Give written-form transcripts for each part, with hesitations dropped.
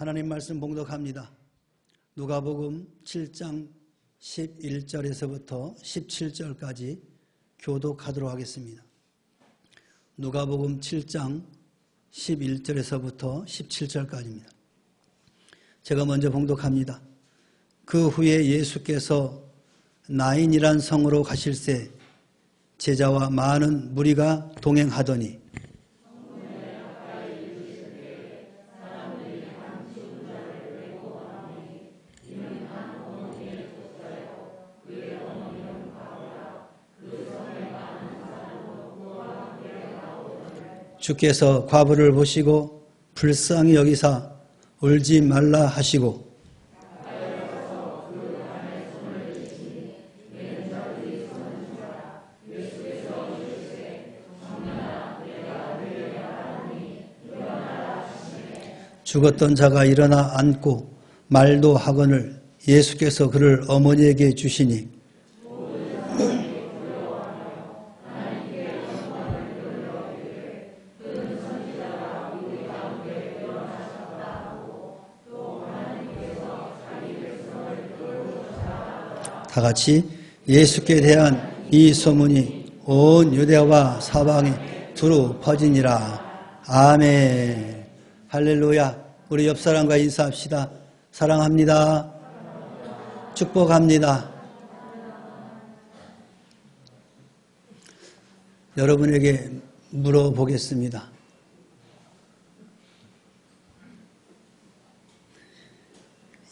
하나님 말씀 봉독합니다. 누가복음 7장 11절에서부터 17절까지 교독하도록 하겠습니다. 누가복음 7장 11절에서부터 17절까지입니다. 제가 먼저 봉독합니다. 그 후에 예수께서 나인이란 성으로 가실새 제자와 많은 무리가 동행하더니 주께서 과부를 보시고 불쌍히 여기사 울지 말라 하시고 죽었던 자가 일어나 앉고 말도 하거늘 예수께서 그를 어머니에게 주시니 다 같이 예수께 대한 이 소문이 온 유대와 사방에 두루 퍼지니라. 아멘. 할렐루야. 우리 옆 사람과 인사합시다. 사랑합니다. 축복합니다. 여러분에게 물어보겠습니다.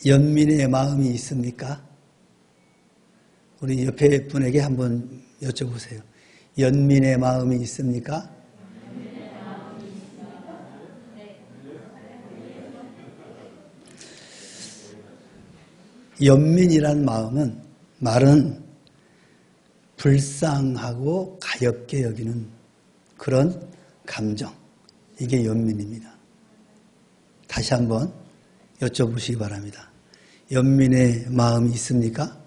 연민의 마음이 있습니까? 우리 옆에 분에게 한번 여쭤보세요. 연민의 마음이 있습니까? 연민이란 마음은 말은 불쌍하고 가엾게 여기는 그런 감정, 이게 연민입니다. 다시 한번 여쭤보시기 바랍니다. 연민의 마음이 있습니까?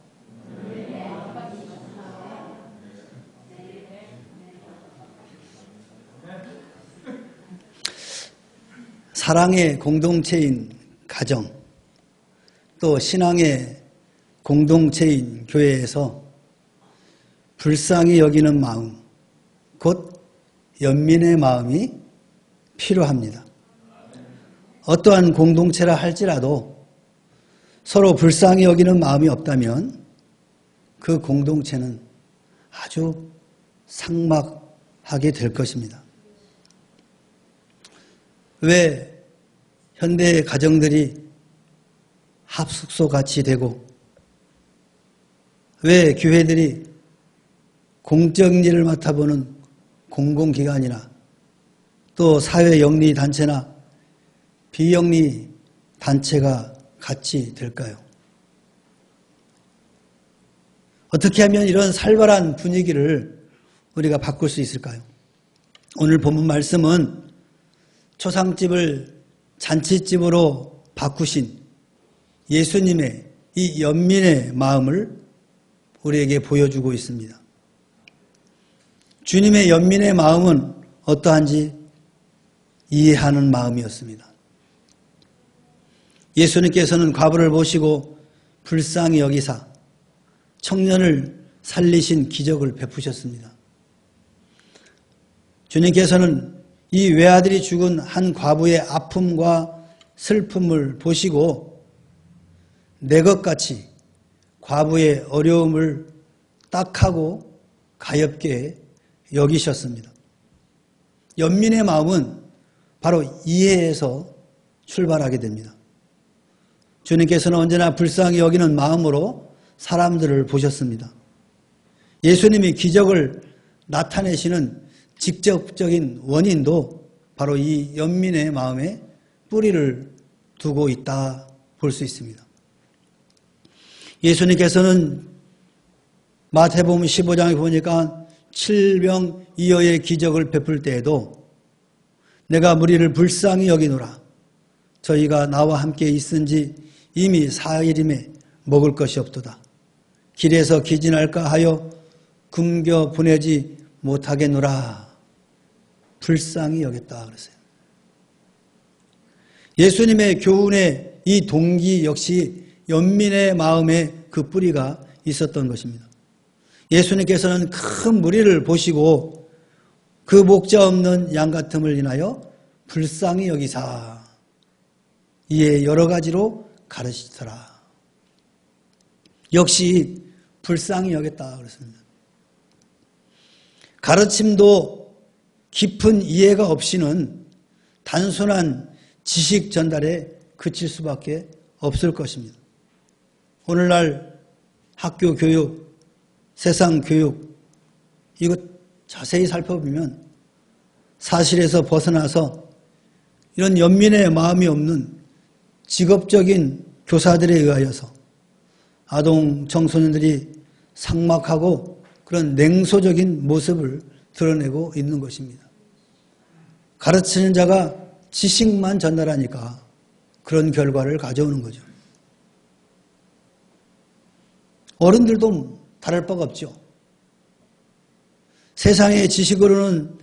사랑의 공동체인 가정, 또 신앙의 공동체인 교회에서 불쌍히 여기는 마음, 곧 연민의 마음이 필요합니다. 어떠한 공동체라 할지라도 서로 불쌍히 여기는 마음이 없다면 그 공동체는 아주 삭막하게 될 것입니다. 왜 현대의 가정들이 합숙소 같이 되고 왜 교회들이 공적 일을 맡아보는 공공기관이나 또 사회영리단체나 비영리단체가 같이 될까요? 어떻게 하면 이런 살벌한 분위기를 우리가 바꿀 수 있을까요? 오늘 본문 말씀은 초상집을 잔치집으로 바꾸신 예수님의 이 연민의 마음을 우리에게 보여주고 있습니다. 주님의 연민의 마음은 어떠한지 이해하는 마음이었습니다. 예수님께서는 과부를 보시고 불쌍히 여기사 청년을 살리신 기적을 베푸셨습니다. 주님께서는 이 외아들이 죽은 한 과부의 아픔과 슬픔을 보시고 내 것같이 과부의 어려움을 딱하고 가엾게 여기셨습니다. 연민의 마음은 바로 이해에서 출발하게 됩니다. 주님께서는 언제나 불쌍히 여기는 마음으로 사람들을 보셨습니다. 예수님이 기적을 나타내시는 직접적인 원인도 바로 이 연민의 마음에 뿌리를 두고 있다 볼 수 있습니다. 예수님께서는 마태복음 15장에 보니까 7병이어의 기적을 베풀 때에도 내가 무리를 불쌍히 여기노라. 저희가 나와 함께 있은지 이미 4일임에 먹을 것이 없도다. 길에서 기진할까 하여 굶겨 보내지 못하겠노라. 불쌍히 여겼다 그랬어요. 예수님의 교훈의 이 동기 역시 연민의 마음에 그 뿌리가 있었던 것입니다. 예수님께서는 큰 무리를 보시고 그 목자 없는 양 같음을 인하여 불쌍히 여기사 이에 여러 가지로 가르치더라. 역시 불쌍히 여겼다 그랬습니다. 가르침도 깊은 이해가 없이는 단순한 지식 전달에 그칠 수밖에 없을 것입니다. 오늘날 학교 교육, 세상 교육 이거 자세히 살펴보면 사실에서 벗어나서 이런 연민의 마음이 없는 직업적인 교사들에 의하여서 아동 청소년들이 삭막하고 그런 냉소적인 모습을 드러내고 있는 것입니다. 가르치는 자가 지식만 전달하니까 그런 결과를 가져오는 거죠. 어른들도 다를 바가 없죠. 세상의 지식으로는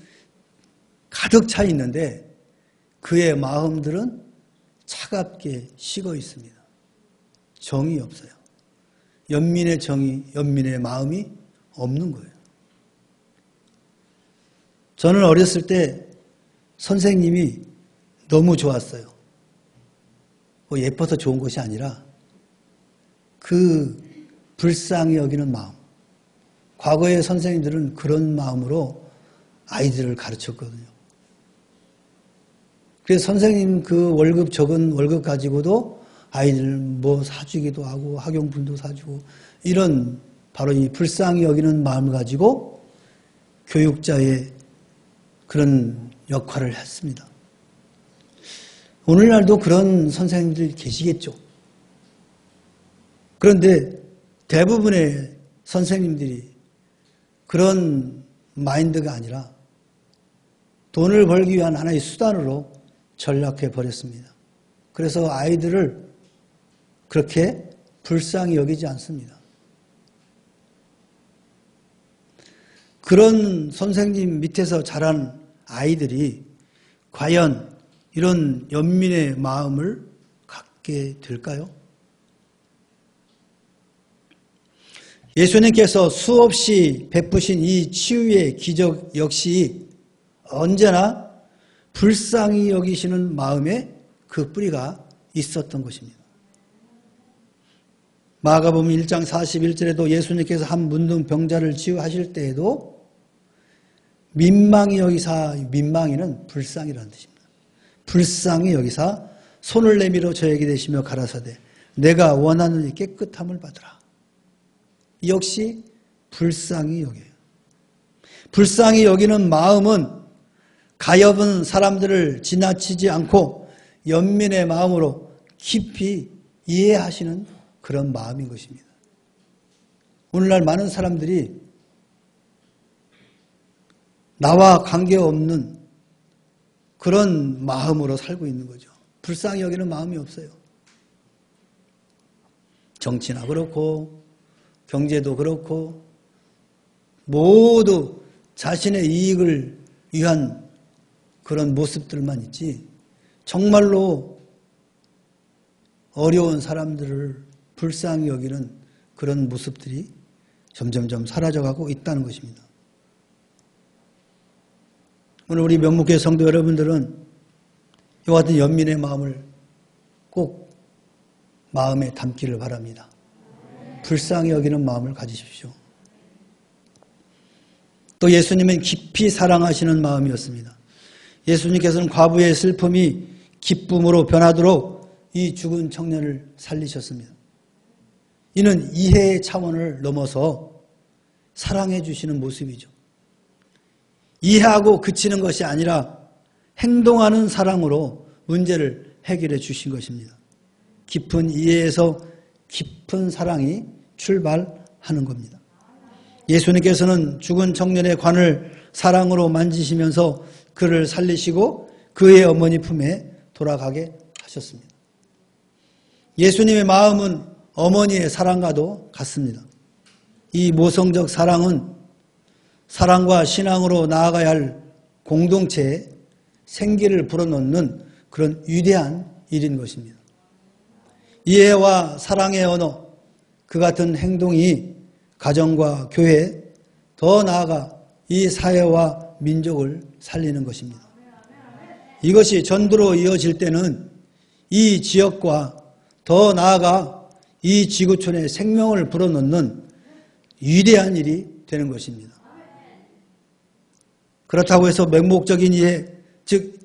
가득 차 있는데 그의 마음들은 차갑게 식어 있습니다. 정이 없어요. 연민의 정이, 연민의 마음이 없는 거예요. 저는 어렸을 때 선생님이 너무 좋았어요. 예뻐서 좋은 것이 아니라 그 불쌍히 여기는 마음. 과거의 선생님들은 그런 마음으로 아이들을 가르쳤거든요. 그래서 선생님 그 월급, 적은 월급 가지고도 아이들 뭐 사주기도 하고 학용품도 사주고 이런 바로 이 불쌍히 여기는 마음을 가지고 교육자의 그런 역할을 했습니다. 오늘날도 그런 선생님들 계시겠죠. 그런데 대부분의 선생님들이 그런 마인드가 아니라 돈을 벌기 위한 하나의 수단으로 전락해 버렸습니다. 그래서 아이들을 그렇게 불쌍히 여기지 않습니다. 그런 선생님 밑에서 자란 아이들이 과연 이런 연민의 마음을 갖게 될까요? 예수님께서 수없이 베푸신 이 치유의 기적 역시 언제나 불쌍히 여기시는 마음에 그 뿌리가 있었던 것입니다. 마가복음 1장 41절에도 예수님께서 한 문둥병자를 치유하실 때에도 민망히 여기사, 민망히는 불쌍이라는 뜻입니다. 불쌍히 여기사 손을 내밀어 저에게 대시며 가라사대 내가 원하는 이 깨끗함을 받으라. 역시 불쌍히 여겨요. 불쌍히 여기는 마음은 가엾은 사람들을 지나치지 않고 연민의 마음으로 깊이 이해하시는 그런 마음인 것입니다. 오늘날 많은 사람들이 나와 관계없는 그런 마음으로 살고 있는 거죠. 불쌍히 여기는 마음이 없어요. 정치나 그렇고 경제도 그렇고 모두 자신의 이익을 위한 그런 모습들만 있지 정말로 어려운 사람들을 불쌍히 여기는 그런 모습들이 점점점 사라져가고 있다는 것입니다. 오늘 우리 명목교회 성도 여러분들은 이와 같은 연민의 마음을 꼭 마음에 담기를 바랍니다. 불쌍히 여기는 마음을 가지십시오. 또 예수님은 깊이 사랑하시는 마음이었습니다. 예수님께서는 과부의 슬픔이 기쁨으로 변하도록 이 죽은 청년을 살리셨습니다. 이는 이해의 차원을 넘어서 사랑해 주시는 모습이죠. 이해하고 그치는 것이 아니라 행동하는 사랑으로 문제를 해결해 주신 것입니다. 깊은 이해에서 깊은 사랑이 출발하는 겁니다. 예수님께서는 죽은 청년의 관을 사랑으로 만지시면서 그를 살리시고 그의 어머니 품에 돌아가게 하셨습니다. 예수님의 마음은 어머니의 사랑과도 같습니다. 이 모성적 사랑은 사랑과 신앙으로 나아가야 할 공동체에 생기를 불어넣는 그런 위대한 일인 것입니다. 이해와 사랑의 언어, 그 같은 행동이 가정과 교회, 더 나아가 이 사회와 민족을 살리는 것입니다. 이것이 전도로 이어질 때는 이 지역과 더 나아가 이 지구촌의 생명을 불어넣는 위대한 일이 되는 것입니다. 그렇다고 해서 맹목적인 이해, 즉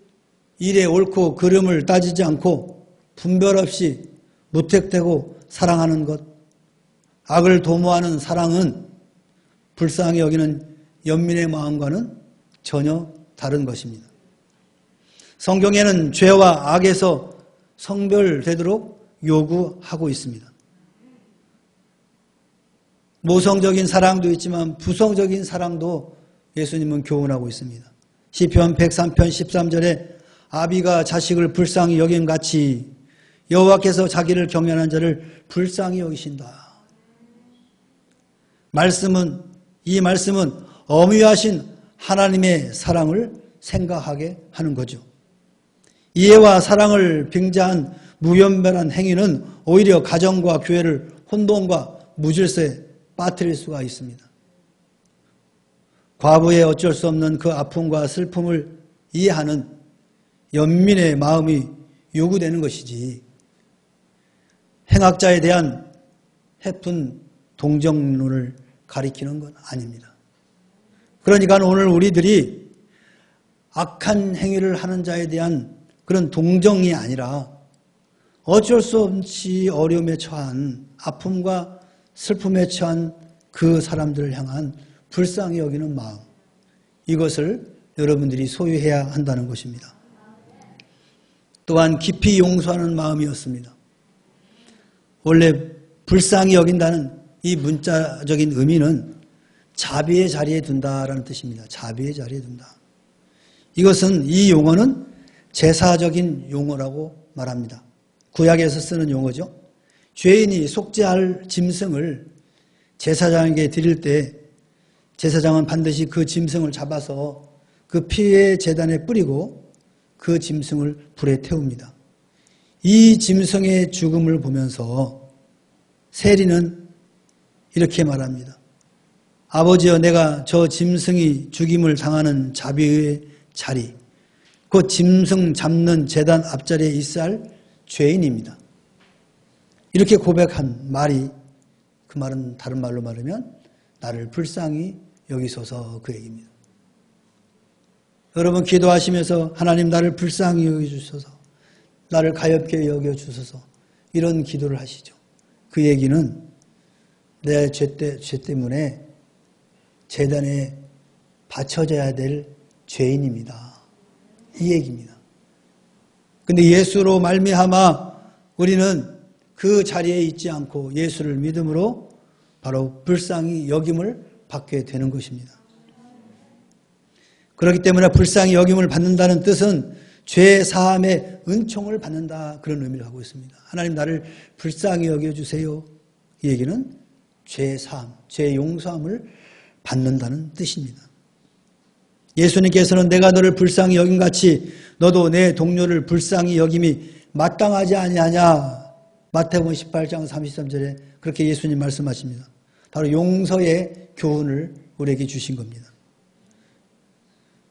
일의 옳고 그름을 따지지 않고 분별 없이 무택되고 사랑하는 것, 악을 도모하는 사랑은 불쌍히 여기는 연민의 마음과는 전혀 다른 것입니다. 성경에는 죄와 악에서 성별되도록 요구하고 있습니다. 모성적인 사랑도 있지만 부성적인 사랑도 예수님은 교훈하고 있습니다. 시편 103편 13절에 아비가 자식을 불쌍히 여김같이 여호와께서 자기를 경외하는 자를 불쌍히 여기신다. 이 말씀은 엄위하신 하나님의 사랑을 생각하게 하는 거죠. 이해와 사랑을 빙자한 무분별한 행위는 오히려 가정과 교회를 혼돈과 무질서에 빠뜨릴 수가 있습니다. 과부의 어쩔 수 없는 그 아픔과 슬픔을 이해하는 연민의 마음이 요구되는 것이지 행악자에 대한 해픈 동정론을 가리키는 건 아닙니다. 그러니까 오늘 우리들이 악한 행위를 하는 자에 대한 그런 동정이 아니라 어쩔 수 없이 어려움에 처한 아픔과 슬픔에 처한 그 사람들을 향한 불쌍히 여기는 마음, 이것을 여러분들이 소유해야 한다는 것입니다. 또한 깊이 용서하는 마음이었습니다. 원래 불쌍히 여긴다는 이 문자적인 의미는 자비의 자리에 둔다라는 뜻입니다. 자비의 자리에 둔다. 이것은 이 용어는 제사적인 용어라고 말합니다. 구약에서 쓰는 용어죠. 죄인이 속죄할 짐승을 제사장에게 드릴 때 제사장은 반드시 그 짐승을 잡아서 그 피의 제단에 뿌리고 그 짐승을 불에 태웁니다. 이 짐승의 죽음을 보면서 세리는 이렇게 말합니다. 아버지여, 내가 저 짐승이 죽임을 당하는 자비의 자리, 곧 짐승 잡는 제단 앞자리에 있어야 할 죄인입니다. 이렇게 고백한 말이, 그 말은 다른 말로 말하면 나를 불쌍히 여기소서, 그 얘기입니다. 여러분 기도하시면서 하나님 나를 불쌍히 여겨주소서, 나를 가엾게 여겨주소서, 이런 기도를 하시죠. 그 얘기는 내 죄 때문에 제단에 바쳐져야 될 죄인입니다. 이 얘기입니다. 근데 예수로 말미암아 우리는 그 자리에 있지 않고 예수를 믿음으로 바로 불쌍히 여김을 받게 되는 것입니다. 그렇기 때문에 불쌍히 여김을 받는다는 뜻은 죄 사함의 은총을 받는다, 그런 의미를 하고 있습니다. 하나님 나를 불쌍히 여겨주세요. 이 얘기는 죄 사함, 죄 용서함을 받는다는 뜻입니다. 예수님께서는 내가 너를 불쌍히 여김같이 너도 내 동료를 불쌍히 여김이 마땅하지 아니하냐, 마태복음 18장 33절에 그렇게 예수님 말씀하십니다. 바로 용서의 교훈을 우리에게 주신 겁니다.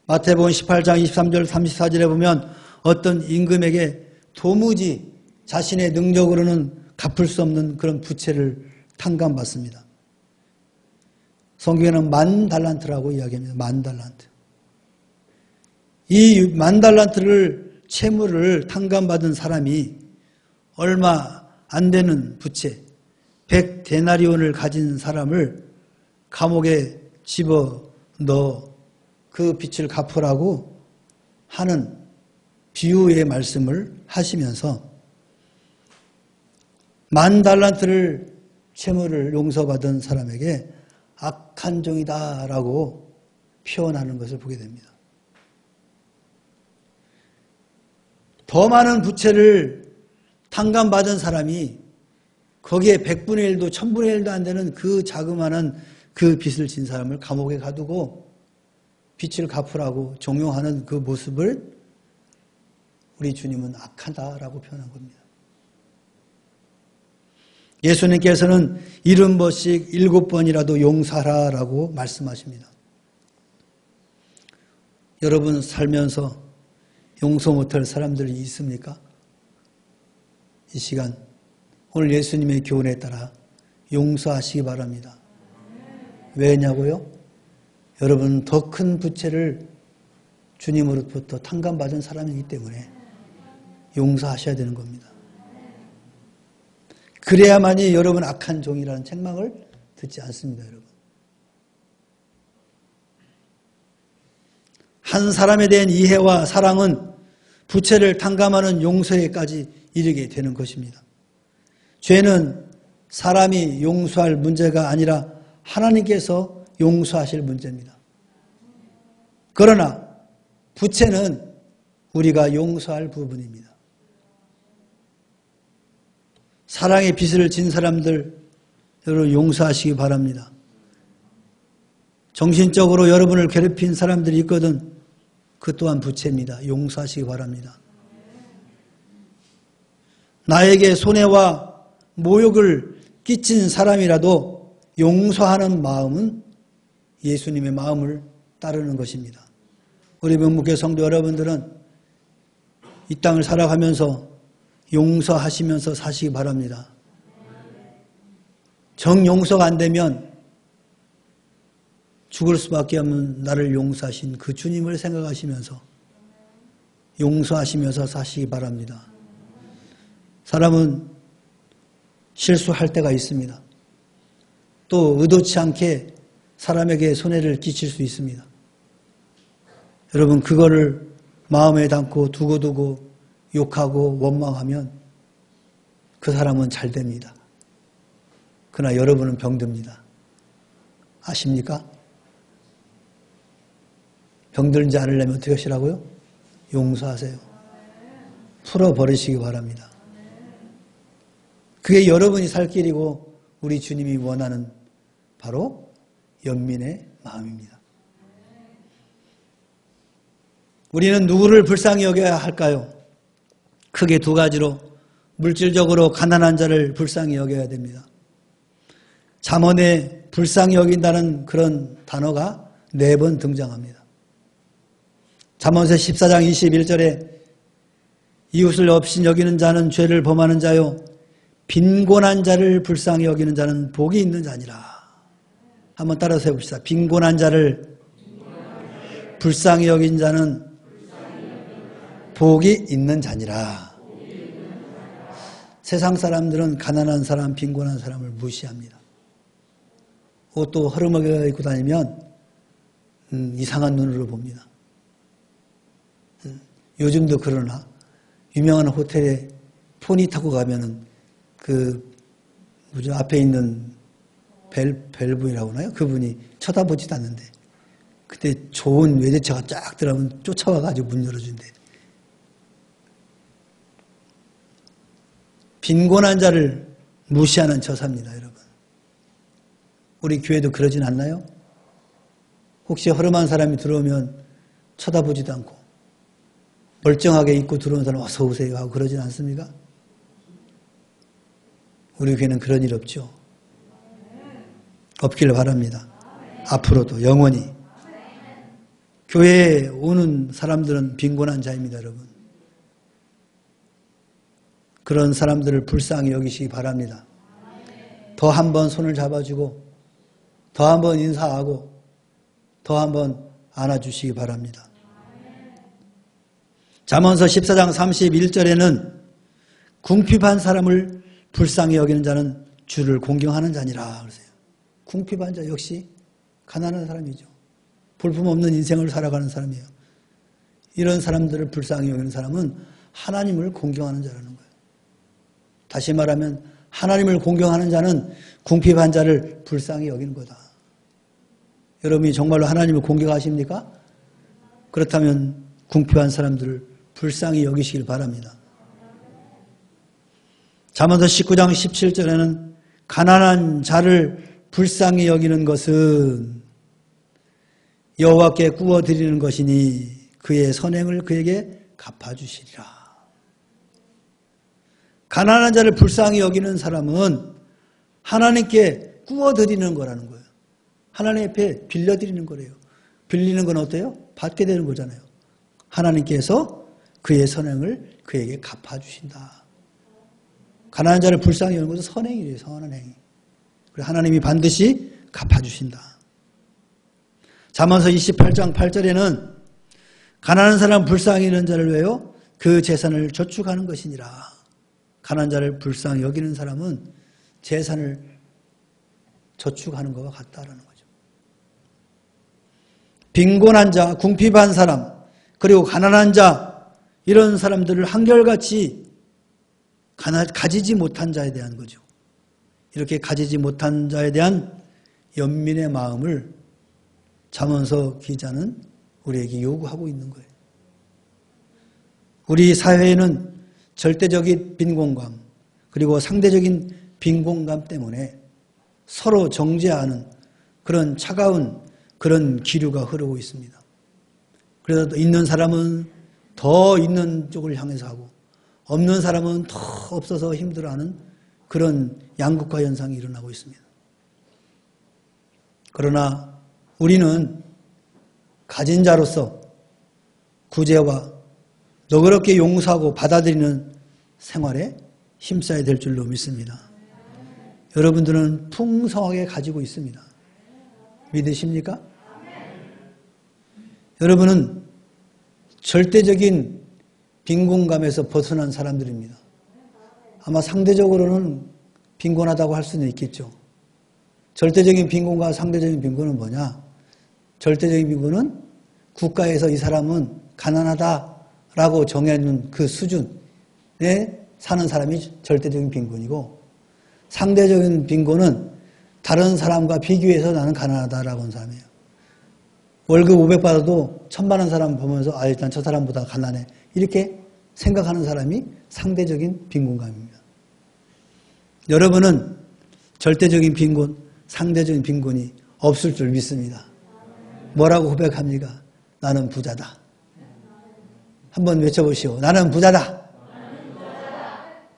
마태복음 18장 23절 34절에 보면 어떤 임금에게 도무지 자신의 능력으로는 갚을 수 없는 그런 부채를 탕감받습니다. 성경에는 10,000달란트라고 이야기합니다. 10,000달란트. 이 10,000달란트를 채무를 탕감받은 사람이 얼마 안 되는 부채 100데나리온을 가진 사람을 감옥에 집어넣어 그 빚을 갚으라고 하는 비유의 말씀을 하시면서 10,000달란트를 채무를 용서받은 사람에게 악한 종이다라고 표현하는 것을 보게 됩니다. 더 많은 부채를 탕감받은 사람이 거기에 100분의 1도 1000분의 1도 안 되는 그 자그마한 그 빚을 진 사람을 감옥에 가두고 빚을 갚으라고 종용하는 그 모습을 우리 주님은 악하다라고 표현한 겁니다. 예수님께서는 70번씩 7번이라도 용서하라라고 말씀하십니다. 여러분 살면서 용서 못할 사람들이 있습니까? 이 시간 오늘 예수님의 교훈에 따라 용서하시기 바랍니다. 왜냐고요? 여러분 더 큰 부채를 주님으로부터 탕감받은 사람이기 때문에 용서하셔야 되는 겁니다. 그래야만이 여러분 악한 종이라는 책망을 듣지 않습니다. 여러분. 한 사람에 대한 이해와 사랑은 부채를 탕감하는 용서에까지 이르게 되는 것입니다. 죄는 사람이 용서할 문제가 아니라 하나님께서 용서하실 문제입니다. 그러나 부채는 우리가 용서할 부분입니다. 사랑의 빚을 진 사람들 여러분 용서하시기 바랍니다. 정신적으로 여러분을 괴롭힌 사람들이 있거든 그 또한 부채입니다. 용서하시기 바랍니다. 나에게 손해와 모욕을 끼친 사람이라도 용서하는 마음은 예수님의 마음을 따르는 것입니다. 우리 명목회 성도 여러분들은 이 땅을 살아가면서 용서하시면서 사시기 바랍니다. 정용서가 안 되면 죽을 수밖에 없는 나를 용서하신 그 주님을 생각하시면서 용서하시면서 사시기 바랍니다. 사람은 실수할 때가 있습니다. 또 의도치 않게 사람에게 손해를 끼칠 수 있습니다. 여러분 그거를 마음에 담고 두고두고 욕하고 원망하면 그 사람은 잘 됩니다. 그러나 여러분은 병듭니다. 아십니까? 병들지 않으려면 어떻게 하시라고요? 용서하세요. 풀어버리시기 바랍니다. 그게 여러분이 살 길이고 우리 주님이 원하는 바로 연민의 마음입니다. 우리는 누구를 불쌍히 여겨야 할까요? 크게 두 가지로 물질적으로 가난한 자를 불쌍히 여겨야 됩니다. 잠언에 불쌍히 여긴다는 그런 단어가 4번 등장합니다. 잠언서 14장 21절에 이웃을 없이 여기는 자는 죄를 범하는 자요 빈곤한 자를 불쌍히 여기는 자는 복이 있는 자니라. 한번 따라서 해봅시다. 빈곤한 자를 불쌍히 여긴 자는 복이 있는 자니라. 세상 사람들은 가난한 사람, 빈곤한 사람을 무시합니다. 옷도 허름하게 입고 다니면 이상한 눈으로 봅니다. 요즘도 그러나 유명한 호텔에 포니 타고 가면은 앞에 있는 벨브이라고 하나요? 그분이 쳐다보지도 않는데 그때 좋은 외제차가 쫙 들어가면 쫓아와가지고 문 열어준대. 빈곤한 자를 무시하는 처사입니다, 여러분. 우리 교회도 그러진 않나요? 혹시 허름한 사람이 들어오면 쳐다보지도 않고 멀쩡하게 입고 들어오는 사람 어서 오세요 하고 그러진 않습니까? 우리 교회는 그런 일 없죠. 없길 바랍니다. 앞으로도 영원히. 교회에 오는 사람들은 빈곤한 자입니다, 여러분. 그런 사람들을 불쌍히 여기시기 바랍니다. 더 한 번 손을 잡아주고 더 한 번 인사하고 더 한 번 안아주시기 바랍니다. 잠언서 14장 31절에는 궁핍한 사람을 불쌍히 여기는 자는 주를 공경하는 자니라 그러세요. 궁핍한 자 역시 가난한 사람이죠. 볼품없는 인생을 살아가는 사람이에요. 이런 사람들을 불쌍히 여기는 사람은 하나님을 공경하는 자라는 거예요. 다시 말하면 하나님을 공경하는 자는 궁핍한 자를 불쌍히 여기는 거다. 여러분이 정말로 하나님을 공경하십니까? 그렇다면 궁핍한 사람들을 불쌍히 여기시길 바랍니다. 잠언서 19장 17절에는 가난한 자를 불쌍히 여기는 것은 여호와께 구워드리는 것이니 그의 선행을 그에게 갚아주시리라. 가난한 자를 불쌍히 여기는 사람은 하나님께 구워드리는 거라는 거예요. 하나님 앞에 빌려드리는 거래요. 빌리는 건 어때요? 받게 되는 거잖아요. 하나님께서 그의 선행을 그에게 갚아주신다. 가난한 자를 불쌍히 여기는 것은 선행이에요. 선한 행위. 그리고 하나님이 반드시 갚아주신다. 잠언서 28장 8절에는 가난한 사람 불쌍히 여기는 자를 왜요? 그 재산을 저축하는 것이니라. 가난한 자를 불쌍히 여기는 사람은 재산을 저축하는 것과 같다라는 거죠. 빈곤한 자, 궁핍한 사람, 그리고 가난한 자, 이런 사람들을 한결같이 가지지 못한 자에 대한 거죠. 이렇게 가지지 못한 자에 대한 연민의 마음을 잠언서 기자는 우리에게 요구하고 있는 거예요. 우리 사회에는 절대적인 빈곤감 그리고 상대적인 빈곤감 때문에 서로 정죄하는 그런 차가운 그런 기류가 흐르고 있습니다. 그래서 있는 사람은 더 있는 쪽을 향해서 하고 없는 사람은 더 없어서 힘들어하는 그런 양극화 현상이 일어나고 있습니다. 그러나 우리는 가진 자로서 구제와 너그럽게 용서하고 받아들이는 생활에 힘써야 될 줄로 믿습니다. 여러분들은 풍성하게 가지고 있습니다. 믿으십니까? 여러분은 절대적인 빈곤감에서 벗어난 사람들입니다. 아마 상대적으로는 빈곤하다고 할 수는 있겠죠. 절대적인 빈곤과 상대적인 빈곤은 뭐냐? 절대적인 빈곤은 국가에서 이 사람은 가난하다라고 정해놓은 그 수준에 사는 사람이 절대적인 빈곤이고, 상대적인 빈곤은 다른 사람과 비교해서 나는 가난하다라고 하는 사람이에요. 월급 500 받아도 1000만 원 사람 보면서 일단 저 사람보다 가난해. 이렇게 생각하는 사람이 상대적인 빈곤감입니다. 여러분은 절대적인 빈곤, 상대적인 빈곤이 없을 줄 믿습니다. 뭐라고 고백합니까? 나는 부자다. 한번 외쳐보시오. 나는 부자다.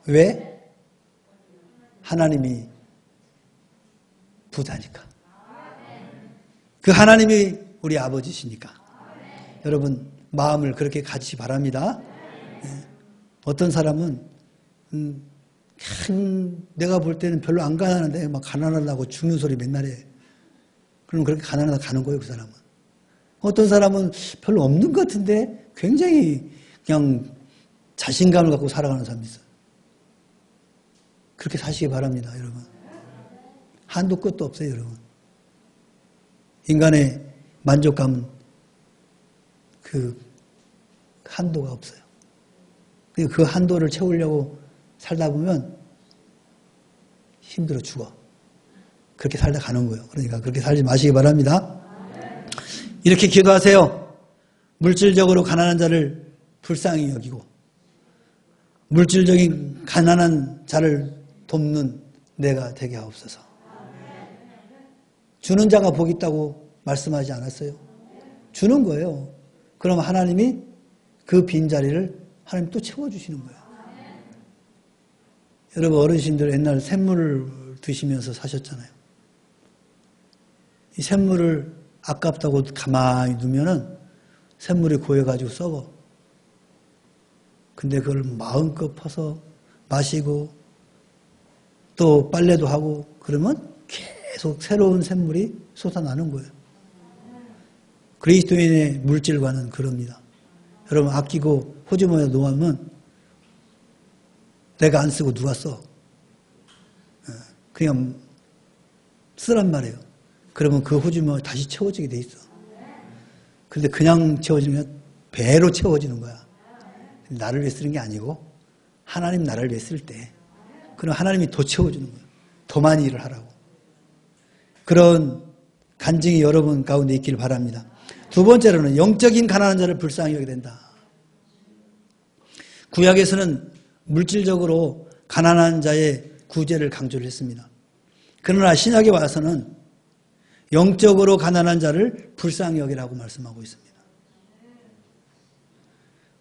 왜? 하나님이 부자니까. 그 하나님이 우리 아버지시니까. 여러분 마음을 그렇게 가지시 바랍니다. 어떤 사람은 내가 볼 때는 별로 안 가난한데 막 가난하다고 죽는 소리 맨날 해. 그럼 그렇게 가난하다 가는 거예요, 그 사람은. 어떤 사람은 별로 없는 것 같은데 굉장히 그냥 자신감을 갖고 살아가는 사람이 있어요. 그렇게 사시기 바랍니다, 여러분. 한도 끝도 없어요, 여러분. 인간의 만족감은 그 한도가 없어요. 그 한도를 채우려고 살다 보면 힘들어 죽어. 그렇게 살다 가는 거예요. 그러니까 그렇게 살지 마시기 바랍니다. 이렇게 기도하세요. 물질적으로 가난한 자를 불쌍히 여기고 물질적인 가난한 자를 돕는 내가 되게 하옵소서. 주는 자가 복 있다고 말씀하지 않았어요? 주는 거예요. 그럼 하나님이 그 빈자리를 하나님 또 채워주시는 거예요. 여러분 어르신들 옛날 샘물을 드시면서 사셨잖아요. 이 샘물을 아깝다고 가만히 두면은 샘물이 고여가지고 썩어. 근데 그걸 마음껏 퍼서 마시고 또 빨래도 하고 그러면 계속 새로운 샘물이 솟아나는 거예요. 그리스도인의 물질과는 그럽니다. 여러분 아끼고 호주머니에 놓으면 내가 안 쓰고 누가 써? 그냥 쓰란 말이에요. 그러면 그 호주머니 다시 채워지게 돼 있어. 근데 그냥 채워지면 배로 채워지는 거야. 나를 위해 쓰는 게 아니고 하나님 나를 위해 쓸 때 그럼 하나님이 더 채워주는 거예요. 더 많이 일을 하라고. 그런 간증이 여러분 가운데 있기를 바랍니다. 두 번째로는 영적인 가난한 자를 불쌍히 여기게 된다. 구약에서는 물질적으로 가난한 자의 구제를 강조를 했습니다. 그러나 신약에 와서는 영적으로 가난한 자를 불쌍히 여기라고 말씀하고 있습니다.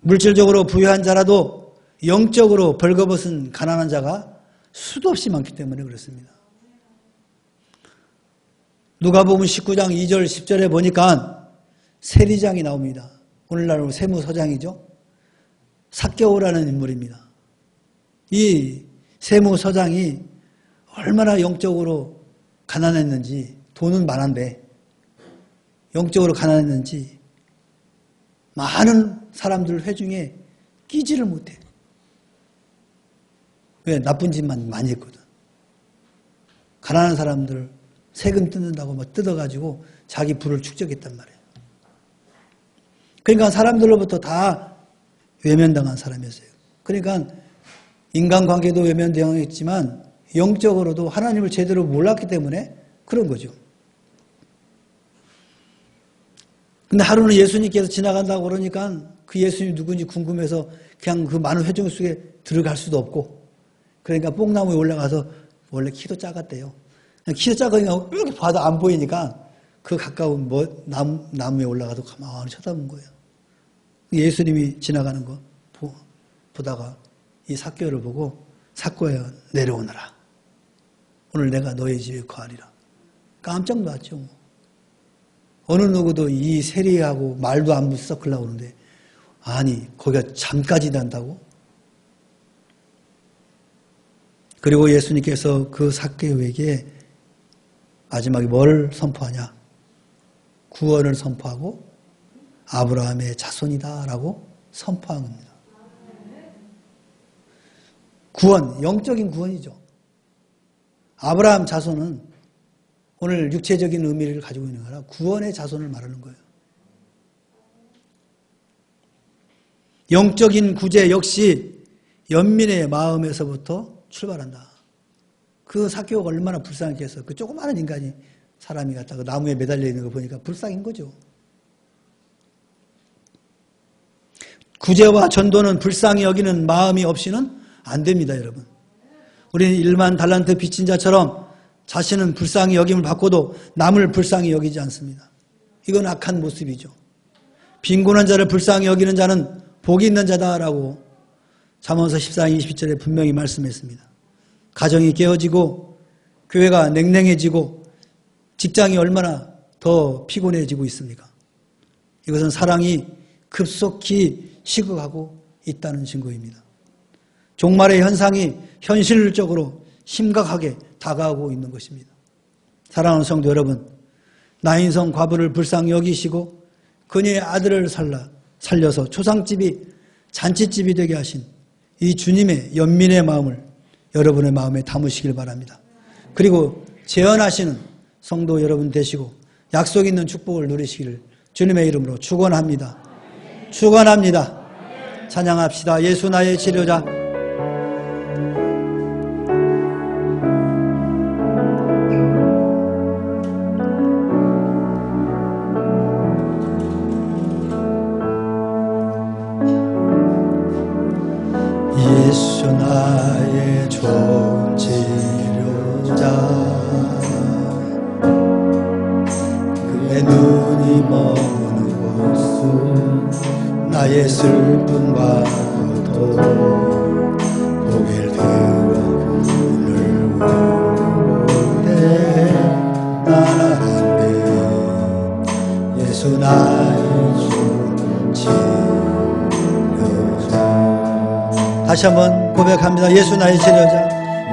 물질적으로 부유한 자라도 영적으로 벌거벗은 가난한 자가 수도 없이 많기 때문에 그렇습니다. 누가복음 19장 2절 10절에 보니까 세리장이 나옵니다. 오늘날 세무서장이죠. 삭개오라는 인물입니다. 이 세무서장이 얼마나 영적으로 가난했는지, 돈은 많은데 영적으로 가난했는지 많은 사람들 회중에 끼지를 못해. 왜? 나쁜 짓만 많이 했거든. 가난한 사람들 세금 뜯는다고 막 뜯어가지고 자기 부를 축적했단 말이에요. 그러니까 사람들로부터 다 외면당한 사람이었어요. 그러니까 인간관계도 외면당했지만 영적으로도 하나님을 제대로 몰랐기 때문에 그런 거죠. 근데 하루는 예수님께서 지나간다고 그러니까 그 예수님이 누군지 궁금해서 그냥 그 많은 회중 속에 들어갈 수도 없고, 그러니까 뽕나무에 올라가서, 원래 키도 작았대요. 키도 작으니까 이렇게 봐도 안 보이니까 그 가까운 나무에 올라가서 가만히 쳐다본 거예요. 예수님이 지나가는 거 보다가 이 삭개오를 보고, 삭개오야 내려오너라. 오늘 내가 너의 집에 거하리라. 깜짝 놀랐죠. 어느 누구도 이 세리하고 말도 안 섞으려고 그러는데, 아니 거기가 잠까지 난다고? 그리고 예수님께서 그 삭개오에게 마지막에 뭘 선포하냐? 구원을 선포하고 아브라함의 자손이다라고 선포한 겁니다. 구원, 영적인 구원이죠. 아브라함 자손은 오늘 육체적인 의미를 가지고 있는 거라 구원의 자손을 말하는 거예요. 영적인 구제 역시 연민의 마음에서부터 출발한다. 그 삭개오가 얼마나 불쌍했겠어. 그 조그마한 인간이 사람이 갖다가 나무에 매달려 있는 거 보니까 불쌍한 거죠. 구제와 전도는 불쌍히 여기는 마음이 없이는 안 됩니다, 여러분. 우리는 일만 달란트 빚진 자처럼 자신은 불쌍히 여김을 받고도 남을 불쌍히 여기지 않습니다. 이건 악한 모습이죠. 빈곤한 자를 불쌍히 여기는 자는 복이 있는 자다라고 잠언서 14장 22절에 분명히 말씀했습니다. 가정이 깨어지고 교회가 냉랭해지고 직장이 얼마나 더 피곤해지고 있습니까? 이것은 사랑이 급속히 식어가고 있다는 증거입니다. 종말의 현상이 현실적으로 심각하게 다가오고 있는 것입니다. 사랑하는 성도 여러분, 나인성 과부를 불쌍히 여기시고 그녀의 아들을 살려서 초상집이 잔치집이 되게 하신 이 주님의 연민의 마음을 여러분의 마음에 담으시길 바랍니다. 그리고 재현하시는 성도 여러분 되시고 약속 있는 축복을 누리시기를 주님의 이름으로 축원합니다. 축원합니다. 찬양합시다. 예수 나의 치료자. 예수 나의 좋은 치료자, 그의 눈이 머무는 곳은 나의 슬픔과 고통, 고개를 들어 그를 부를 때 나라는데 예수 나의 좋은 치료자. 다시 한번 고백합니다. 예수 나의 치료자.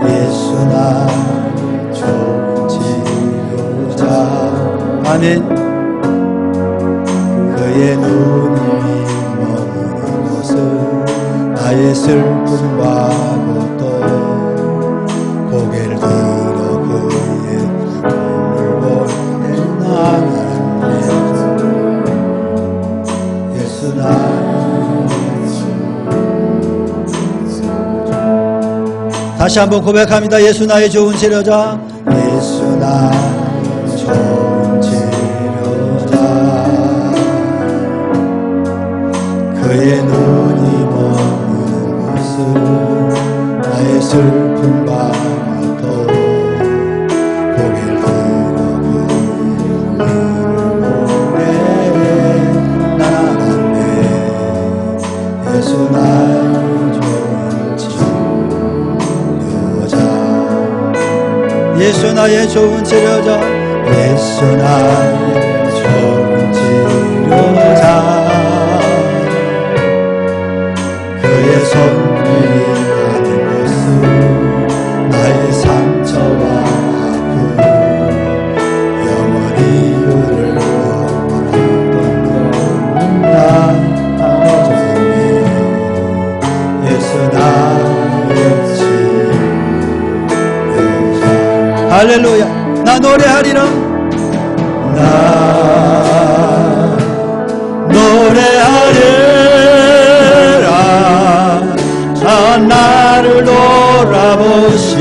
예수 나의 좋은 치료자. 아멘. 그의 눈이 머무는 곳은 나의 슬픔과 고통, 고개를 들어 그의 눈을 볼 때 나가는 예수 나의. 다시 한번 고백합니다. 예수 나의 좋은 치료자. 예수 나의 좋은 치료자. 그의 눈이 머무는 곳은 나의 슬픔과 고통, 고개를 들어 그의 눈을 보내 나가네. 예수 나의 좋은 예수 나의 좋은 치료자, 예수 나의 좋은 치료자, 그의 손길이 가는 곳은 나의 상처와 아픔, 영원히 그를 바라보던 나 주님, 예수 나의 치료자. 할렐루야. 나 노래하리라. 나 노래하리라. 저 나를 돌아보신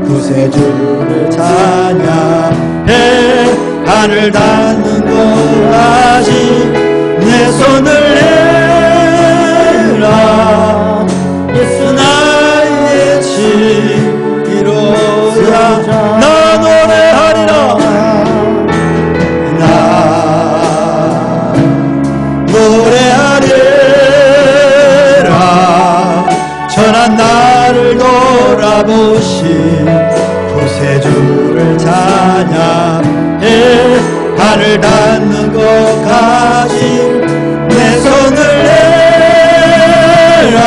구세주를 찬양해. 하늘 닿는 곳까지 내 손을 내라. 예수 나의 치료자. 나 노래하리라. 나 노래하리라. 전한 나를 돌아보신 구세주를 찬양해. 하늘 닿는 곳까지 내 손을 내라.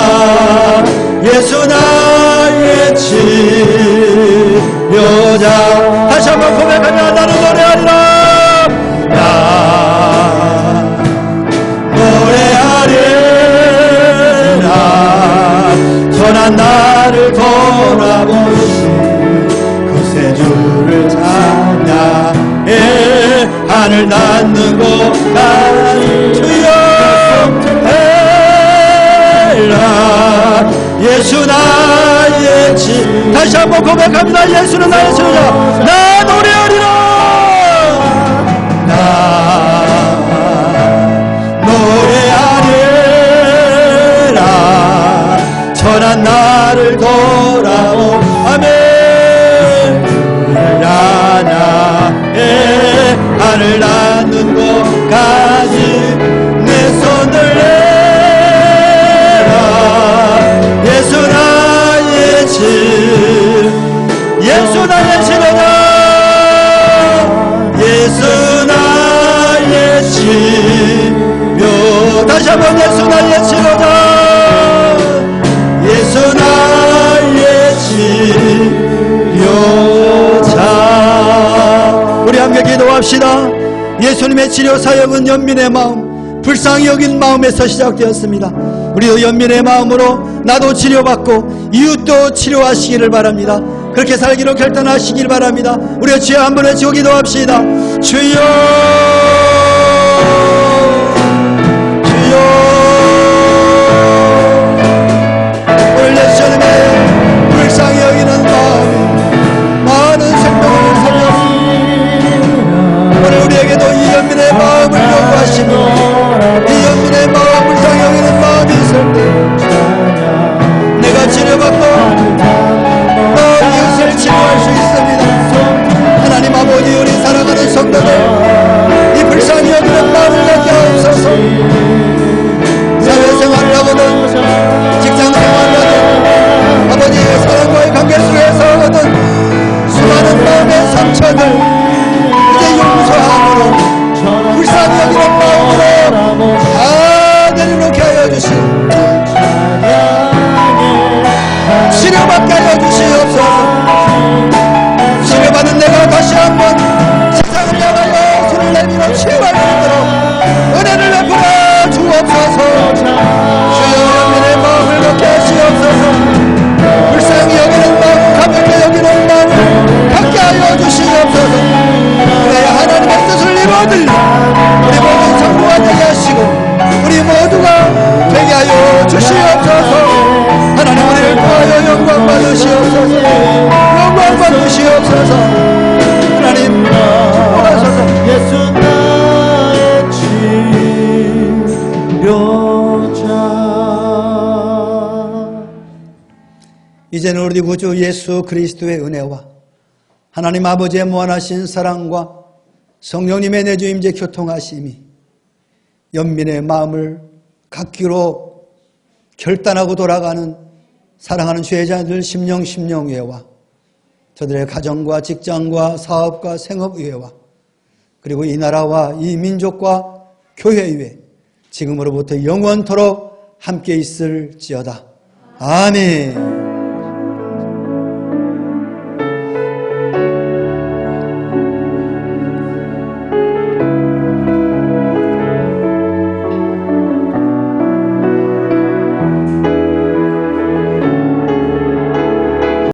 예수 나의 치료자. 다시 한번 고백하며 나는 노래하리라. 나 노래하리라. 전한 나를 돌아보신 구세주를 찬양해. 하늘 닿는 곳까지 주여 해라. 예수 나의 치. 다시 한번 고백합니다. 예수는 나의 치료자. 나 노래하리라. 나 노래하리라. 천한 나를 돌아오. 아멘. 나나에 하늘 닿는 곳까지 내 손을 내라. 예수 나의 예수 나의 치료자. 예수 나의 치료. 다시 한번 예수 나의 치료자. 예수 나의 치료자. 우리 함께 기도합시다. 예수님의 치료 사역은 연민의 마음, 불쌍히 여긴 마음에서 시작되었습니다. 우리도 연민의 마음으로 나도 치료받고 이웃도 치료하시기를 바랍니다. 그렇게 살기로 결단하시길 바랍니다. 우리가 주여 한번 외치고 기도합시다. 주여, 주여. 오늘 예수님의 불쌍히 여기는 마음, 많은 생명을 살렸습니다. 오늘 우리에게도 이 연민의 마음을 요구하시고 이 연민의 마음, 불쌍히 여기는 마음이 있을 때 내가 치료받고 이웃을 치료할 수 있습니다. 하나님 아버지, 우리 사랑하는 성도들, 이 불쌍히 여기는 마음을 갖게 하옵소서. 사회생활을 하거든 직장생활을 하든 아버지의 사랑과의 관계 속에서 얻은 수많은 마음의 상처들 이제 용서함으로 불쌍히 여기는 마음으로 다 내려놓게 하여 주시고 치료받게 하여 주시옵소서. 치료받은 내가 다시 한번 세상을 향하여 손을 내밀어 치유할 수 있도록 은혜를 베풀어 주옵소서. 주여 연민의 마음을 갖게 하시옵소서. 불쌍히 여기는 마음, 가볍게 여기는 마음을 갖게 하여 주시옵소서. 우리 하나님의 뜻을 이루어드리는 우리 모든 성도가 되게 하시고 우리 모두가 되게 하여 주시옵소서. 하나님 우리를 도와여 영광 받으시옵소서. 영광 받으시옵소서. 하나님 축복하소서. 예수 나의 치료자. 이제는 우리 구주 예수 그리스도의 은혜와 하나님 아버지의 무한하신 사랑과 성령님의 내주 임재 교통하심이 연민의 마음을 갖기로 결단하고 돌아가는 사랑하는 죄자들 심령회와 저들의 가정과 직장과 사업과 생업의회와 그리고 이 나라와 이 민족과 교회 위에 지금으로부터 영원토록 함께 있을지어다. 아멘.